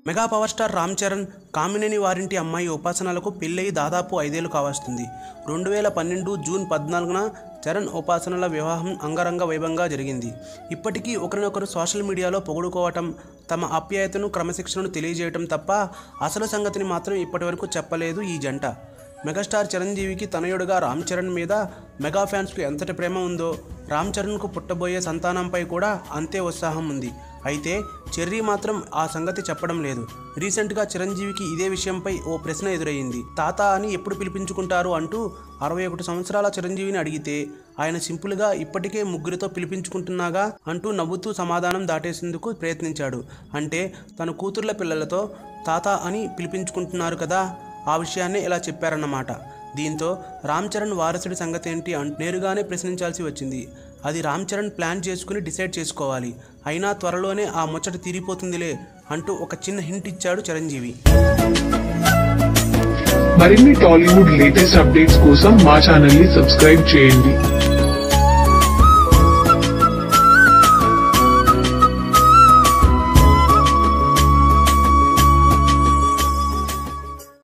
Mega power star Ram Charan Kamineni వారింటి అమ్మాయి ఉపాసనలకు పెళ్ళయి దాదాపు 5 ఏళ్లు కావస్తుంది. 2012 జూన్ 14న చరణ్ ఉపాసనల వివాహం అంగరంగ వైభవంగా జరిగింది. ఇప్పటికీ ఒకరినొకరు సోషల్ మీడియాలో పొగుడుకోవటం, తమ ఆప్యాయతను క్రమశిక్షణను తెలియజేయటం తప్ప అసలు సంగతిని మాత్రం ఇప్పటివరకు చెప్పలేదు ఈ జంట. మెగాస్టార్ చిరంజీవికి తనయుడుగా రామ్ చరణ్ మీద మెగా ఫ్యాన్స్కు ఎంతటి ప్రేమ ఉందో రామ్ చరణ్కు పుట్టబోయే సంతానంపై కూడా అంతే ఉత్సాహం ఉంది. అయితే చెర్రీ మాత్రం ఆ సంగతి చెప్పడం లేదు. రీసెంట్గా చిరంజీవికి ఇదే విషయంపై ఓ ప్రశ్న ఎదురయ్యింది. తాత అని ఎప్పుడు పిలిపించుకుంటారు అంటూ 61 సంవత్సరాల చిరంజీవిని అడిగితే ఆయన సింపుల్గా ఇప్పటికే 3 పిలిపించుకుంటున్నాగా అంటూ నవ్వుతూ సమాధానం దాటేసేందుకు ప్రయత్నించాడు. అంటే తన కూతుర్ల పిల్లలతో తాత అని పిలిపించుకుంటున్నారు కదా, ఆ విషయాన్నే ఇలా చెప్పారన్నమాట. దీంతో రామ్ చరణ్ వారసుడి సంగతి ఏంటి నేరుగానే ప్రశ్నించాల్సి వచ్చింది. అది రామ్ చరణ్ ప్లాన్ చేసుకుని డిసైడ్ చేసుకోవాలి. అయినా త్వరలోనే ఆ ముచ్చట తీరిపోతుందిలే అంటూ ఒక చిన్న హింట్ ఇచ్చాడు చిరంజీవి. మరిన్ని టాలీవుడ్ లేటెస్ట్ అప్డేట్స్ కోసం మా ఛానల్ ని సబ్స్క్రైబ్ చేయండి.